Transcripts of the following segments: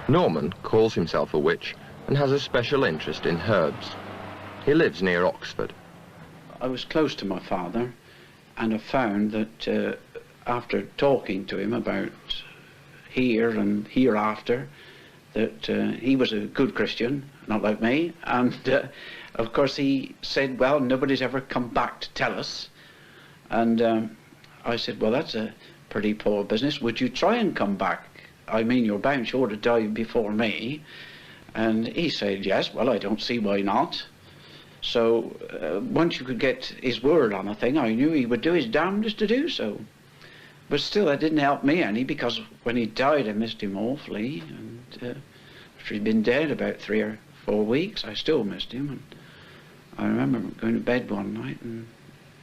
Norman calls himself a witch and has a special interest in herbs. He lives near Oxford. I was close to my father, and I found that after talking to him about here and hereafter, that he was a good Christian, not like me, and of course he said, well, nobody's ever come back to tell us. And I said, well, that's a pretty poor business. Would you try and come back? I mean, you're bound sure to die before me. And he said, yes, well, I don't see why not. So once you could get his word on a thing, I knew he would do his damnedest to do so. But still, that didn't help me any, because when he died, I missed him awfully. And after he'd been dead about 3 or 4 weeks, I still missed him. And I remember going to bed one night, and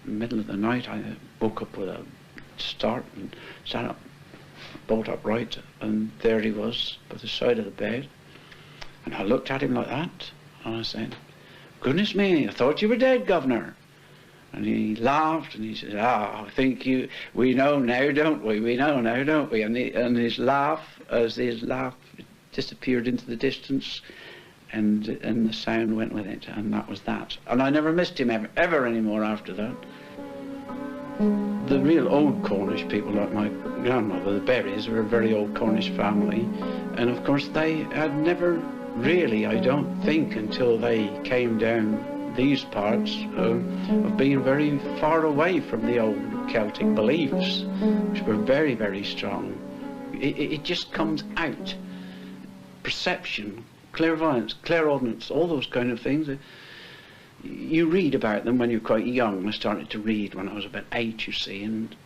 in the middle of the night, I woke up with a start and sat up, bolt upright, and there he was by the side of the bed. And I looked at him like that, and I said, goodness me, I thought you were dead, Governor. And he laughed, and he said, I think we know now, don't we? We know now, don't we? And his laugh, as his laugh disappeared into the distance, and the sound went with it, and that was that. And I never missed him ever anymore after that. The real old Cornish people, like my grandmother, the Berries, were a very old Cornish family, and of course they had never really, I don't think, until they came down these parts, of being very far away from the old Celtic beliefs, which were very, very strong. It just comes out. Perception, clairvoyance, clairaudence, all those kind of things. You read about them when you're quite young. I started to read when I was about 8, you see, and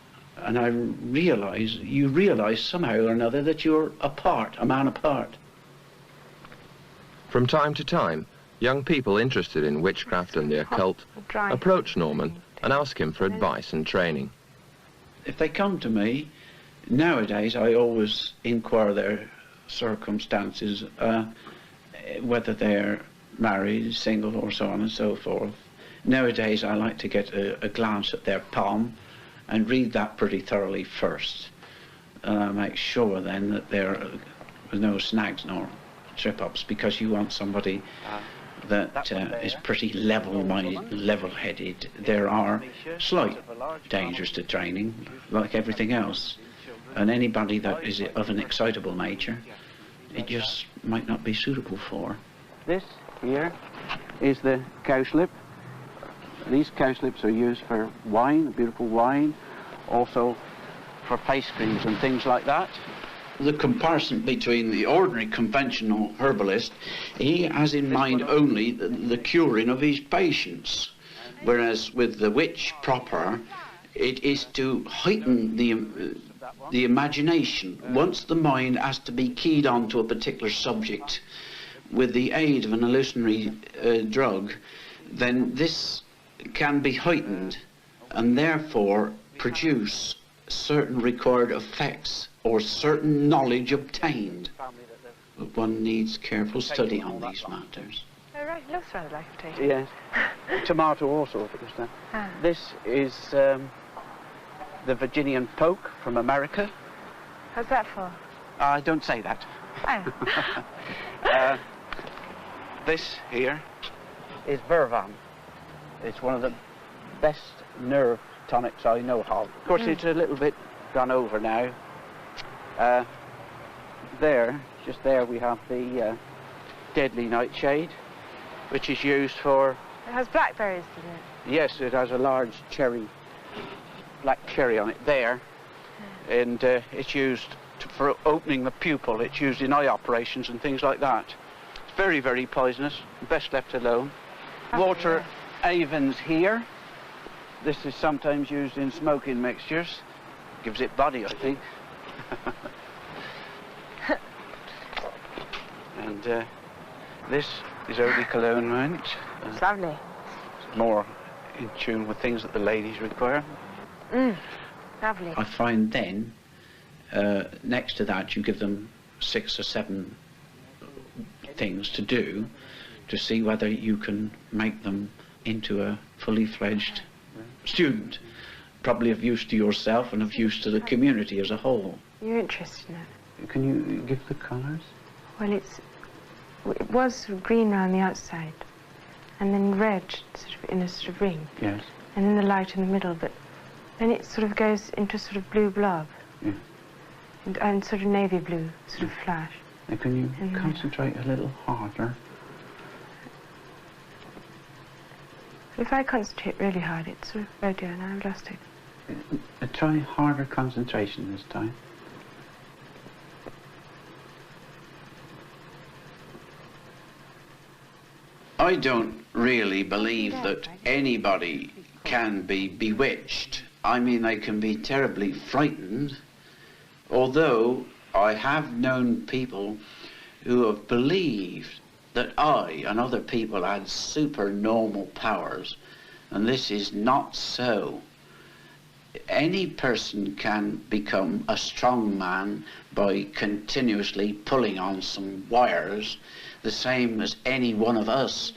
I you realise somehow or another that you're apart, a man apart. From time to time, young people interested in witchcraft and the occult approach Norman and ask him for advice and training. If they come to me, nowadays I always inquire their circumstances, whether they're married, single, or so on and so forth. Nowadays I like to get a glance at their palm and read that pretty thoroughly first. Make sure then that there's no snags nor trip-ups, because you want somebody that is pretty level-minded, level-headed. There are slight dangers to training, like everything else, and anybody that is of an excitable nature, it just might not be suitable for. This here is the cowslip. These cowslips are used for wine, beautiful wine, also for pastries and things like that. The comparison between the ordinary conventional herbalist, he has in mind only the curing of his patients, whereas with the witch proper, it is to heighten the imagination. Once the mind has to be keyed on to a particular subject with the aid of an hallucinatory drug, then this can be heightened and therefore produce certain required effects or certain knowledge obtained. But one needs careful study on these matters. Oh, right, it looks rather like a potato. Yes. Tomato also, if it was done. Ah. This is the Virginian poke from America. How's that for? I don't say that. Oh. This here is Vervan. It's one of the best nerve tonics I know of. Of course, it's a little bit gone over now. Just there, we have the deadly nightshade, which is used for... It has blackberries, doesn't it? Yes, it has a large cherry, black cherry on it there, and it's used for opening the pupil. It's used in eye operations and things like that. It's very, very poisonous, best left alone. Walter Avon's here. This is sometimes used in smoking mixtures. Gives it body, I think. And this is eau de cologne, right? It's lovely. It's more in tune with things that the ladies require. Lovely. I find then, next to that, you give them 6 or 7 things to do to see whether you can make them into a fully fledged student, probably of use to yourself and of use to the community as a whole. You're interested in it? Can you give the colours? Well, it was sort of green around the outside, and then red sort of in a sort of ring. Yes. And then the light in the middle, but then it sort of goes into a sort of blue blob. Yeah. And sort of navy blue, sort of flash. Now can you concentrate a little harder? If I concentrate really hard, it's sort of, oh dear, now I've lost it. Try harder concentration this time. I don't really believe that anybody can be bewitched. I mean, they can be terribly frightened, although I have known people who have believed that I and other people had supernormal powers, and this is not so. Any person can become a strong man by continuously pulling on some wires, the same as any one of us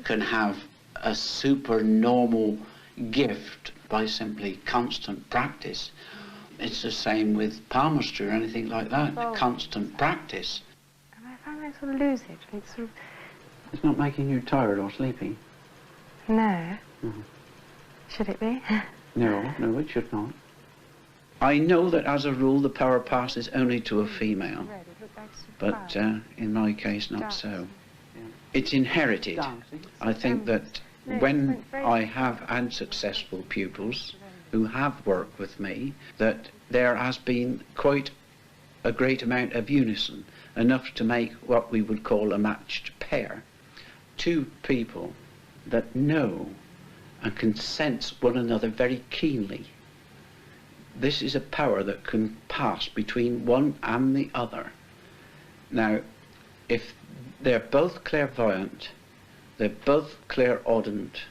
can have a supernormal gift by simply constant practice. It's the same with palmistry or anything like that, constant practice. And I find I sort of lose it. It's sort of... It's not making you tired or sleepy? No. Should it be? No, it should not. I know that as a rule the power passes only to a female, but in my case not so. It's inherited. I think that when I have had successful pupils who have worked with me, that there has been quite a great amount of unison, enough to make what we would call a matched pair. Two people that know and can sense one another very keenly. This is a power that can pass between one and the other. Now, if they're both clairvoyant, they're both clairaudient,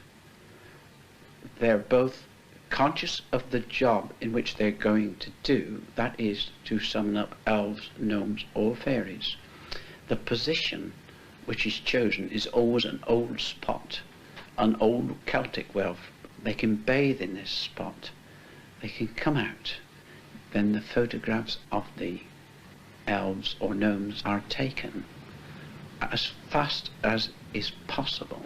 they're both conscious of the job in which they're going to do, that is, to summon up elves, gnomes, or fairies, the position which is chosen is always an old spot, an old Celtic well. They can bathe in this spot. They can come out. Then the photographs of the elves or gnomes are taken as fast as is possible.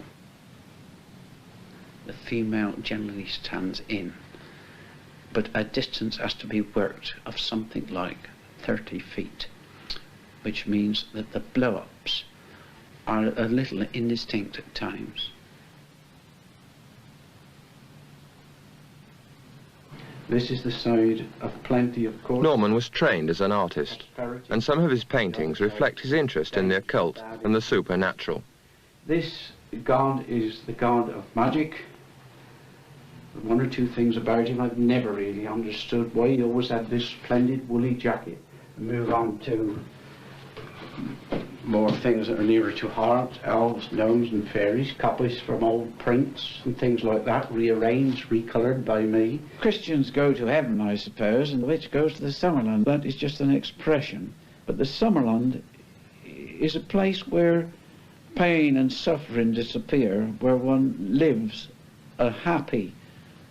The female generally stands in, but a distance has to be worked of something like 30 feet, which means that the blow-ups are a little indistinct at times. This is the side of plenty of course. Norman was trained as an artist, and some of his paintings reflect his interest in the occult and the supernatural. This god is the god of magic. One or two things about him I've never really understood. Why he always had this splendid woolly jacket. Move on to more things that are nearer to heart, elves, gnomes and fairies, copies from old prints and things like that, rearranged, recoloured by me. Christians go to heaven, I suppose, and the witch goes to the Summerland. That is just an expression. But the Summerland is a place where pain and suffering disappear, where one lives a happy,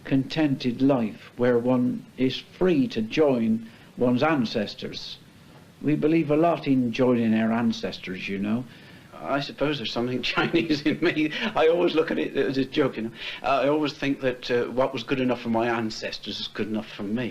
contented life, where one is free to join one's ancestors. We believe a lot in joining our ancestors, you know. I suppose there's something Chinese in me. I always look at it as a joke, you know. I always think that what was good enough for my ancestors is good enough for me.